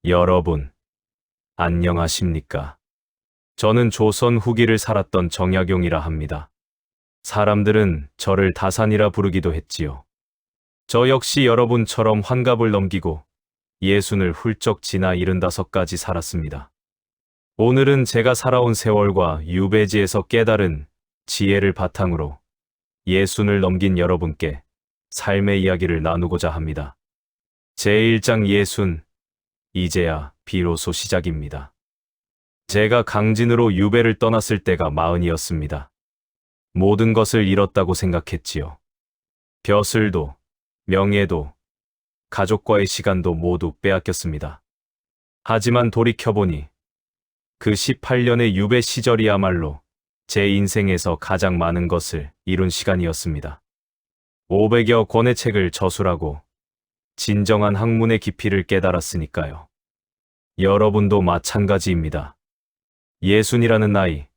여러분, 안녕하십니까? 저는 조선 후기를 살았던 정약용이라 합니다. 사람들은 저를 다산이라 부르기도 했지요. 저 역시 여러분처럼 환갑을 넘기고 예순을 훌쩍 지나 75까지 살았습니다. 오늘은 제가 살아온 세월과 유배지에서 깨달은 지혜를 바탕으로 예순을 넘긴 여러분께 삶의 이야기를 나누고자 합니다. 제1장 예순, 이제야 비로소 시작입니다. 제가 강진으로 유배를 떠났을 때가 40이었습니다. 모든 것을 잃었다고 생각했지요. 벼슬도, 명예도, 가족과의 시간도 모두 빼앗겼습니다. 하지만 돌이켜보니 그 18년의 유배 시절이야말로 제 인생에서 가장 많은 것을 이룬 시간이었습니다. 500여 권의 책을 저술하고 진정한 학문의 깊이를 깨달았으니까요. 여러분도 마찬가지입니다. 예순이라는 나이,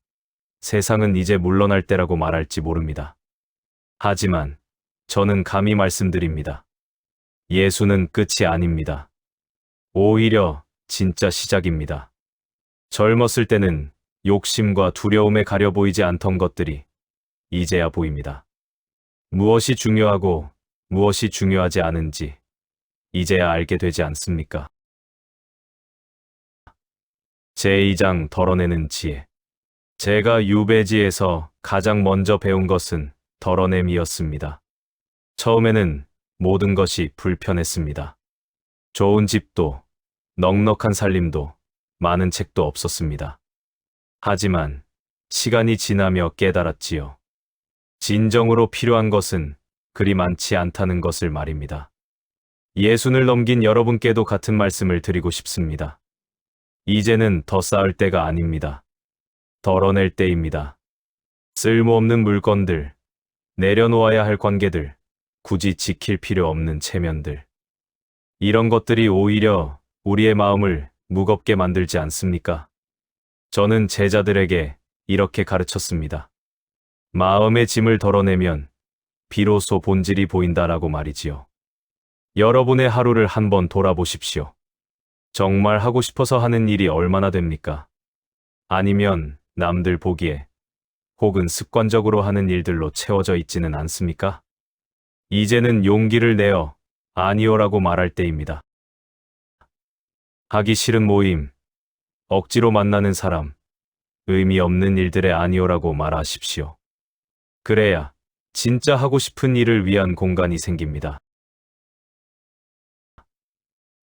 세상은 이제 물러날 때라고 말할지 모릅니다. 하지만 저는 감히 말씀드립니다. 예순은 끝이 아닙니다. 오히려 진짜 시작입니다. 젊었을 때는 욕심과 두려움에 가려 보이지 않던 것들이 이제야 보입니다. 무엇이 중요하고 무엇이 중요하지 않은지 이제야 알게 되지 않습니까? 제2장 덜어내는 지혜. 제가 유배지에서 가장 먼저 배운 것은 덜어냄이었습니다. 처음에는 모든 것이 불편했습니다. 좋은 집도, 넉넉한 살림도, 많은 책도 없었습니다. 하지만 시간이 지나며 깨달았지요. 진정으로 필요한 것은 그리 많지 않다는 것을 말입니다. 예순을 넘긴 여러분께도 같은 말씀을 드리고 싶습니다. 이제는 더 쌓을 때가 아닙니다. 덜어낼 때입니다. 쓸모없는 물건들, 내려놓아야 할 관계들, 굳이 지킬 필요 없는 체면들. 이런 것들이 오히려 우리의 마음을 무겁게 만들지 않습니까? 저는 제자들에게 이렇게 가르쳤습니다. 마음의 짐을 덜어내면 비로소 본질이 보인다라고 말이지요. 여러분의 하루를 한번 돌아보십시오. 정말 하고 싶어서 하는 일이 얼마나 됩니까? 아니면 남들 보기에 혹은 습관적으로 하는 일들로 채워져 있지는 않습니까? 이제는 용기를 내어 아니오라고 말할 때입니다. 하기 싫은 모임, 억지로 만나는 사람, 의미 없는 일들에 아니오라고 말하십시오. 그래야 진짜 하고 싶은 일을 위한 공간이 생깁니다.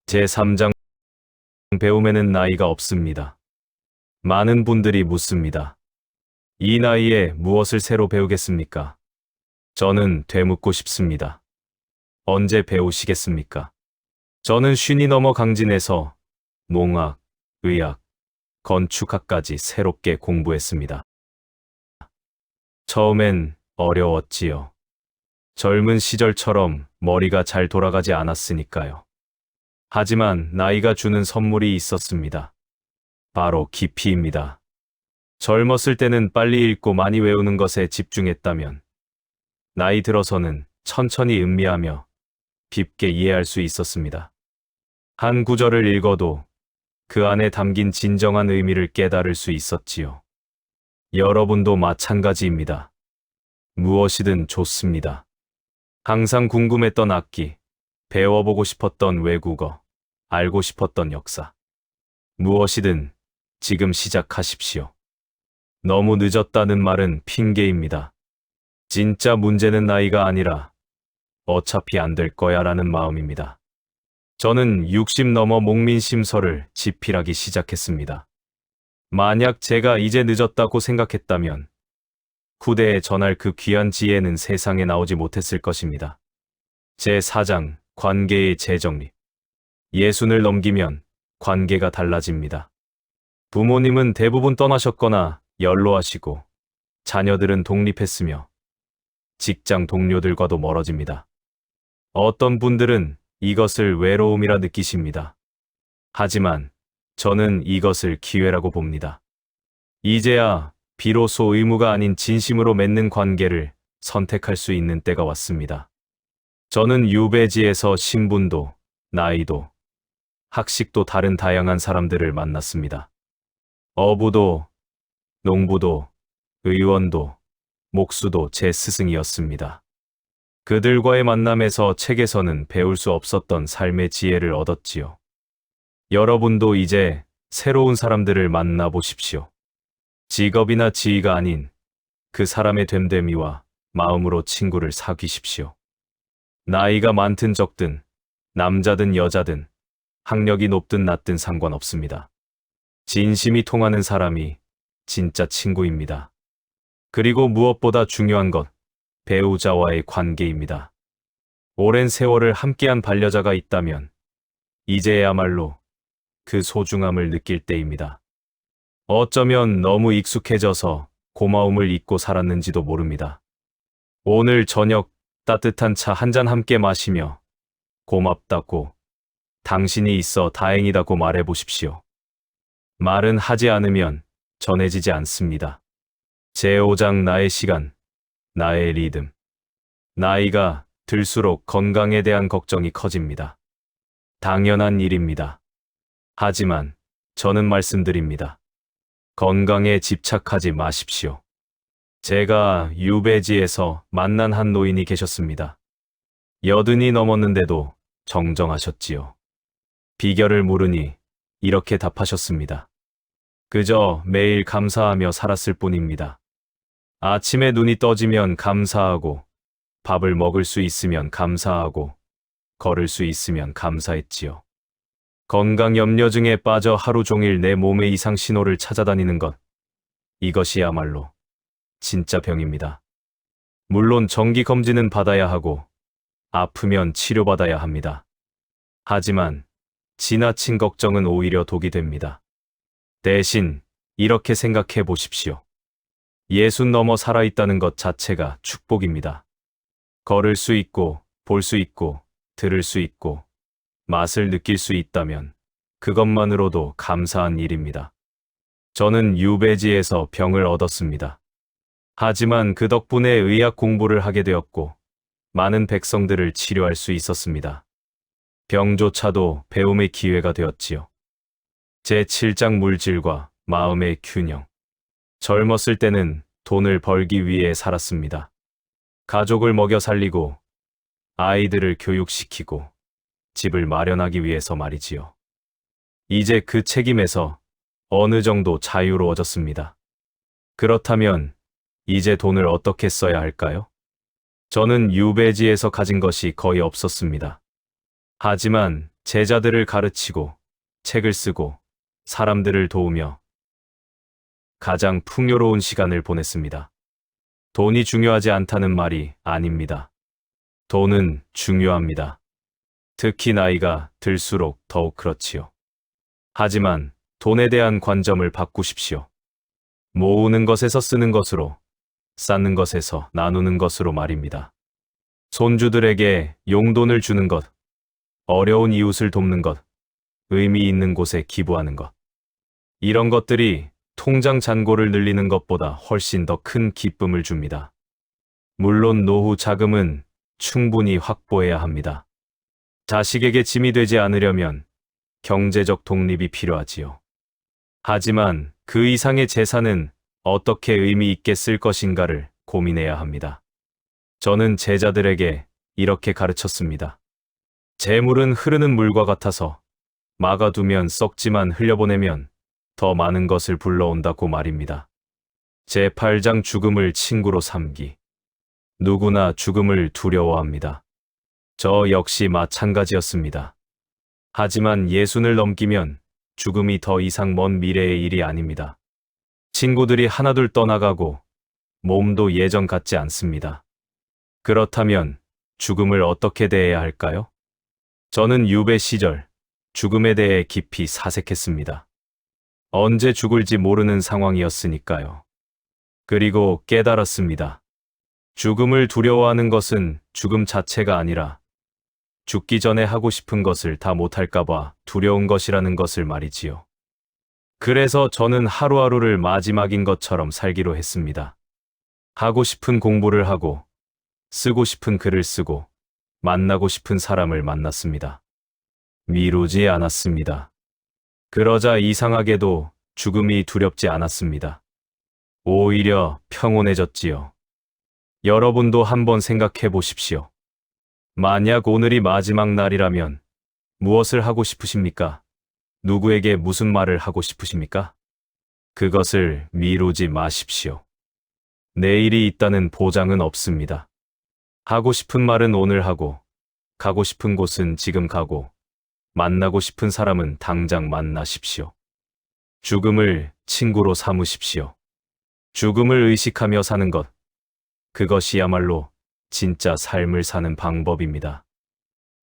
제3장 배움에는 나이가 없습니다. 많은 분들이 묻습니다. 이 나이에 무엇을 새로 배우겠습니까? 저는 되묻고 싶습니다. 언제 배우시겠습니까? 저는 50이 넘어 강진에서 농학, 의학, 건축학까지 새롭게 공부했습니다. 처음엔 어려웠지요. 젊은 시절처럼 머리가 잘 돌아가지 않았으니까요. 하지만 나이가 주는 선물이 있었습니다. 바로 깊이입니다. 젊었을 때는 빨리 읽고 많이 외우는 것에 집중했다면 나이 들어서는 천천히 음미하며 깊게 이해할 수 있었습니다. 한 구절을 읽어도 그 안에 담긴 진정한 의미를 깨달을 수 있었지요. 여러분도 마찬가지입니다. 무엇이든 좋습니다. 항상 궁금했던 악기, 배워보고 싶었던 외국어, 알고 싶었던 역사. 무엇이든 지금 시작하십시오. 너무 늦었다는 말은 핑계입니다. 진짜 문제는 나이가 아니라 어차피 안 될 거야 라는 마음입니다. 저는 60 넘어 목민심서를 집필하기 시작했습니다. 만약 제가 이제 늦었다고 생각했다면 후대에 전할 그 귀한 지혜는 세상에 나오지 못했을 것입니다. 제4장 관계의 재정립. 예순을 넘기면 관계가 달라집니다. 부모님은 대부분 떠나셨거나 연로하시고 자녀들은 독립했으며 직장 동료들과도 멀어집니다. 어떤 분들은 이것을 외로움이라 느끼십니다. 하지만 저는 이것을 기회라고 봅니다. 이제야 비로소 의무가 아닌 진심으로 맺는 관계를 선택할 수 있는 때가 왔습니다. 저는 유배지에서 신분도, 나이도, 학식도 다른 다양한 사람들을 만났습니다. 어부도, 농부도, 의원도, 목수도 제 스승이었습니다. 그들과의 만남에서 책에서는 배울 수 없었던 삶의 지혜를 얻었지요. 여러분도 이제 새로운 사람들을 만나보십시오. 직업이나 지위가 아닌 그 사람의 됨됨이와 마음으로 친구를 사귀십시오. 나이가 많든 적든, 남자든 여자든, 학력이 높든 낮든 상관없습니다. 진심이 통하는 사람이 진짜 친구입니다. 그리고 무엇보다 중요한 것, 배우자와의 관계입니다. 오랜 세월을 함께한 반려자가 있다면 이제야말로 그 소중함을 느낄 때입니다. 어쩌면 너무 익숙해져서 고마움을 잊고 살았는지도 모릅니다. 오늘 저녁 따뜻한 차 한 잔 함께 마시며 고맙다고, 당신이 있어 다행이다고 말해보십시오. 말은 하지 않으면 전해지지 않습니다. 제5장 나의 시간, 나의 리듬. 나이가 들수록 건강에 대한 걱정이 커집니다. 당연한 일입니다. 하지만 저는 말씀드립니다. 건강에 집착하지 마십시오. 제가 유배지에서 만난 한 노인이 계셨습니다. 80이 넘었는데도 정정하셨지요. 비결을 물으니 이렇게 답하셨습니다. 그저 매일 감사하며 살았을 뿐입니다. 아침에 눈이 떠지면 감사하고, 밥을 먹을 수 있으면 감사하고, 걸을 수 있으면 감사했지요. 건강 염려증에 빠져 하루 종일 내 몸의 이상 신호를 찾아다니는 것, 이것이야말로 진짜 병입니다. 물론 정기 검진은 받아야 하고, 아프면 치료받아야 합니다. 하지만 지나친 걱정은 오히려 독이 됩니다. 대신 이렇게 생각해 보십시오. 60 넘어 살아있다는 것 자체가 축복입니다. 걸을 수 있고, 볼 수 있고, 들을 수 있고, 맛을 느낄 수 있다면 그것만으로도 감사한 일입니다. 저는 유배지에서 병을 얻었습니다. 하지만 그 덕분에 의학 공부를 하게 되었고, 많은 백성들을 치료할 수 있었습니다. 병조차도 배움의 기회가 되었지요. 제7장 물질과 마음의 균형. 젊었을 때는 돈을 벌기 위해 살았습니다. 가족을 먹여 살리고, 아이들을 교육시키고, 집을 마련하기 위해서 말이지요. 이제 그 책임에서 어느 정도 자유로워졌습니다. 그렇다면 이제 돈을 어떻게 써야 할까요? 저는 유배지에서 가진 것이 거의 없었습니다. 하지만 제자들을 가르치고, 책을 쓰고, 사람들을 도우며 가장 풍요로운 시간을 보냈습니다. 돈이 중요하지 않다는 말이 아닙니다. 돈은 중요합니다. 특히 나이가 들수록 더욱 그렇지요. 하지만 돈에 대한 관점을 바꾸십시오. 모으는 것에서 쓰는 것으로, 쌓는 것에서 나누는 것으로 말입니다. 손주들에게 용돈을 주는 것, 어려운 이웃을 돕는 것, 의미 있는 곳에 기부하는 것. 이런 것들이 통장 잔고를 늘리는 것보다 훨씬 더 큰 기쁨을 줍니다. 물론 노후 자금은 충분히 확보해야 합니다. 자식에게 짐이 되지 않으려면 경제적 독립이 필요하지요. 하지만 그 이상의 재산은 어떻게 의미 있게 쓸 것인가를 고민해야 합니다. 저는 제자들에게 이렇게 가르쳤습니다. 재물은 흐르는 물과 같아서 막아두면 썩지만 흘려보내면 더 많은 것을 불러온다고 말입니다. 제8장 죽음을 친구로 삼기. 누구나 죽음을 두려워합니다. 저 역시 마찬가지였습니다. 하지만 60을 넘기면 죽음이 더 이상 먼 미래의 일이 아닙니다. 친구들이 하나둘 떠나가고 몸도 예전 같지 않습니다. 그렇다면 죽음을 어떻게 대해야 할까요? 저는 유배 시절 죽음에 대해 깊이 사색했습니다. 언제 죽을지 모르는 상황이었으니까요. 그리고 깨달았습니다. 죽음을 두려워하는 것은 죽음 자체가 아니라 죽기 전에 하고 싶은 것을 다 못할까봐 두려운 것이라는 것을 말이지요. 그래서 저는 하루하루를 마지막인 것처럼 살기로 했습니다. 하고 싶은 공부를 하고, 쓰고 싶은 글을 쓰고, 만나고 싶은 사람을 만났습니다. 미루지 않았습니다. 그러자 이상하게도 죽음이 두렵지 않았습니다. 오히려 평온해졌지요. 여러분도 한번 생각해 보십시오. 만약 오늘이 마지막 날이라면 무엇을 하고 싶으십니까? 누구에게 무슨 말을 하고 싶으십니까? 그것을 미루지 마십시오. 내일이 있다는 보장은 없습니다. 하고 싶은 말은 오늘 하고, 가고 싶은 곳은 지금 가고, 만나고 싶은 사람은 당장 만나십시오. 죽음을 친구로 삼으십시오. 죽음을 의식하며 사는 것, 그것이야말로 진짜 삶을 사는 방법입니다.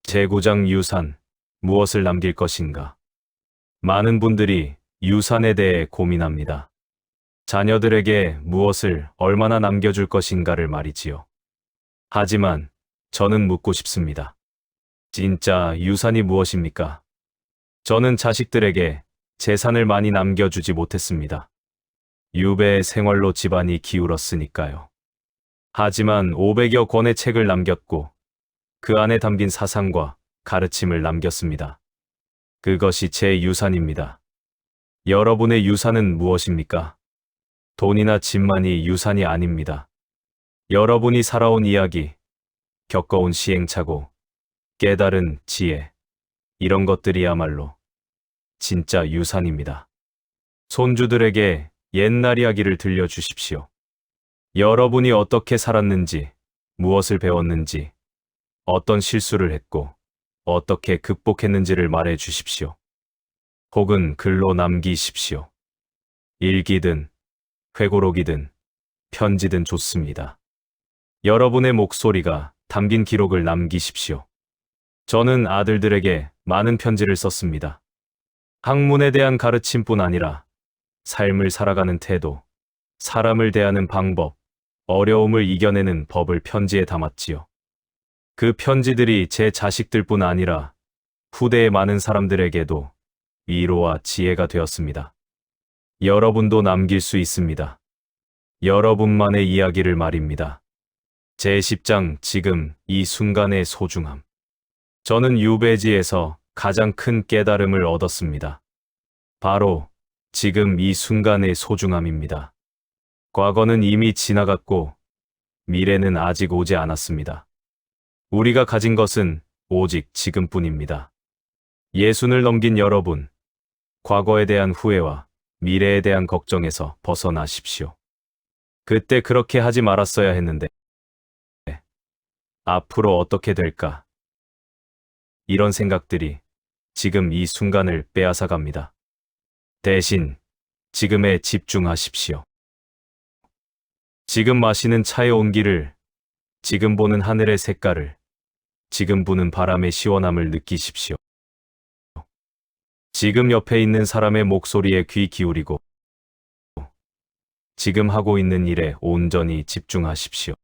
재구장 유산, 무엇을 남길 것인가? 많은 분들이 유산에 대해 고민합니다. 자녀들에게 무엇을 얼마나 남겨줄 것인가를 말이지요. 하지만 저는 묻고 싶습니다. 진짜 유산이 무엇입니까? 저는 자식들에게 재산을 많이 남겨주지 못했습니다. 유배의 생활로 집안이 기울었으니까요. 하지만 500여 권의 책을 남겼고 그 안에 담긴 사상과 가르침을 남겼습니다. 그것이 제 유산입니다. 여러분의 유산은 무엇입니까? 돈이나 집만이 유산이 아닙니다. 여러분이 살아온 이야기, 겪어온 시행착오, 깨달은 지혜, 이런 것들이야말로 진짜 유산입니다. 손주들에게 옛날 이야기를 들려주십시오. 여러분이 어떻게 살았는지, 무엇을 배웠는지, 어떤 실수를 했고, 어떻게 극복했는지를 말해 주십시오. 혹은 글로 남기십시오. 일기든, 회고록이든, 편지든 좋습니다. 여러분의 목소리가 담긴 기록을 남기십시오. 저는 아들들에게 많은 편지를 썼습니다. 학문에 대한 가르침뿐 아니라 삶을 살아가는 태도, 사람을 대하는 방법, 어려움을 이겨내는 법을 편지에 담았지요. 그 편지들이 제 자식들뿐 아니라 후대의 많은 사람들에게도 위로와 지혜가 되었습니다. 여러분도 남길 수 있습니다. 여러분만의 이야기를 말입니다. 제10장 지금 이 순간의 소중함. 저는 유배지에서 가장 큰 깨달음을 얻었습니다. 바로 지금 이 순간의 소중함입니다. 과거는 이미 지나갔고 미래는 아직 오지 않았습니다. 우리가 가진 것은 오직 지금뿐입니다. 예순을 넘긴 여러분, 과거에 대한 후회와 미래에 대한 걱정에서 벗어나십시오. 그때 그렇게 하지 말았어야 했는데 앞으로 어떻게 될까? 이런 생각들이 지금 이 순간을 빼앗아갑니다. 대신 지금에 집중하십시오. 지금 마시는 차의 온기를, 지금 보는 하늘의 색깔을, 지금 부는 바람의 시원함을 느끼십시오. 지금 옆에 있는 사람의 목소리에 귀 기울이고 지금 하고 있는 일에 온전히 집중하십시오.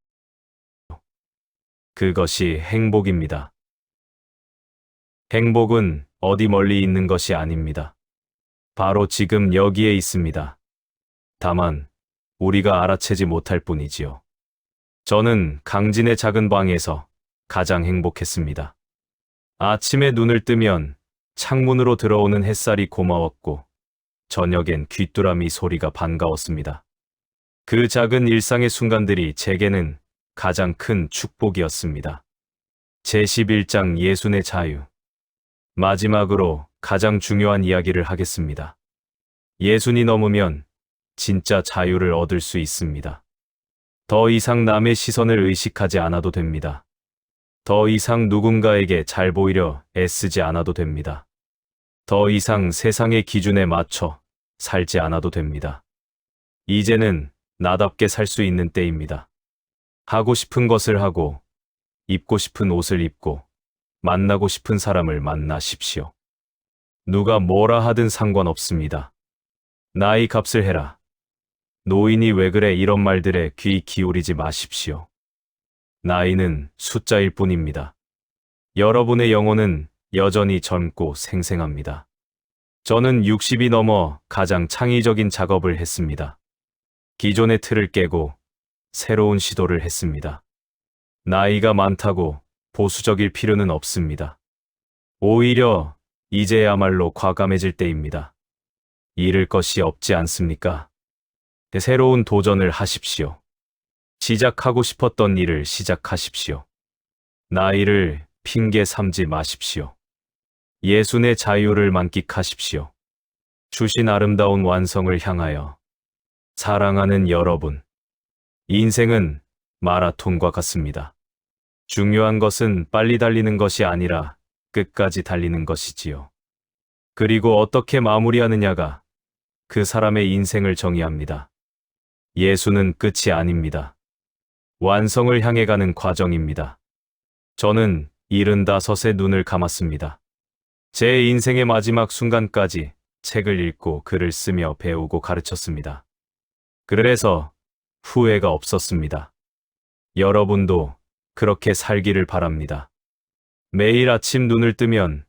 그것이 행복입니다. 행복은 어디 멀리 있는 것이 아닙니다. 바로 지금 여기에 있습니다. 다만 우리가 알아채지 못할 뿐이지요. 저는 강진의 작은 방에서 가장 행복했습니다. 아침에 눈을 뜨면 창문으로 들어오는 햇살이 고마웠고 저녁엔 귀뚜라미 소리가 반가웠습니다. 그 작은 일상의 순간들이 제게는 가장 큰 축복이었습니다. 제11장 예순의 자유. 마지막으로 가장 중요한 이야기를 하겠습니다. 예순이 넘으면 진짜 자유를 얻을 수 있습니다. 더 이상 남의 시선을 의식하지 않아도 됩니다. 더 이상 누군가에게 잘 보이려 애쓰지 않아도 됩니다. 더 이상 세상의 기준에 맞춰 살지 않아도 됩니다. 이제는 나답게 살 수 있는 때입니다. 하고 싶은 것을 하고, 입고 싶은 옷을 입고, 만나고 싶은 사람을 만나십시오. 누가 뭐라 하든 상관없습니다. 나이 값을 해라. 노인이 왜 그래 이런 말들에 귀 기울이지 마십시오. 나이는 숫자일 뿐입니다. 여러분의 영혼은 여전히 젊고 생생합니다. 저는 60이 넘어 가장 창의적인 작업을 했습니다. 기존의 틀을 깨고 새로운 시도를 했습니다. 나이가 많다고 보수적일 필요는 없습니다. 오히려 이제야말로 과감해질 때입니다. 잃을 것이 없지 않습니까? 새로운 도전을 하십시오. 시작하고 싶었던 일을 시작하십시오. 나이를 핑계 삼지 마십시오. 예순의 자유를 만끽하십시오. 주신 아름다운 완성을 향하여. 사랑하는 여러분, 인생은 마라톤과 같습니다. 중요한 것은 빨리 달리는 것이 아니라 끝까지 달리는 것이지요. 그리고 어떻게 마무리하느냐가 그 사람의 인생을 정의합니다. 예수는 끝이 아닙니다. 완성을 향해 가는 과정입니다. 저는 75에 눈을 감았습니다. 제 인생의 마지막 순간까지 책을 읽고 글을 쓰며 배우고 가르쳤습니다. 그래서 후회가 없었습니다. 여러분도 그렇게 살기를 바랍니다. 매일 아침 눈을 뜨면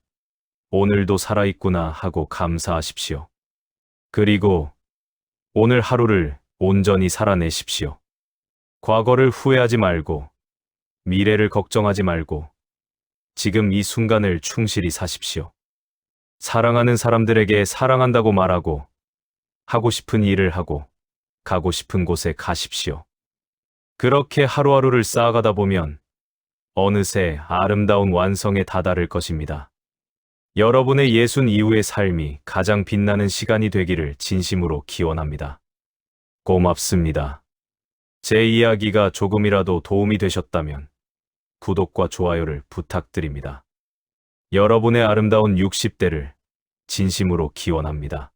오늘도 살아있구나 하고 감사하십시오. 그리고 오늘 하루를 온전히 살아내십시오. 과거를 후회하지 말고 미래를 걱정하지 말고 지금 이 순간을 충실히 사십시오. 사랑하는 사람들에게 사랑한다고 말하고 하고 싶은 일을 하고 가고 싶은 곳에 가십시오. 그렇게 하루하루를 쌓아가다 보면 어느새 아름다운 완성에 다다를 것입니다. 여러분의 예순 이후의 삶이 가장 빛나는 시간이 되기를 진심으로 기원합니다. 고맙습니다. 제 이야기가 조금이라도 도움이 되셨다면 구독과 좋아요를 부탁드립니다. 여러분의 아름다운 60대를 진심으로 기원합니다.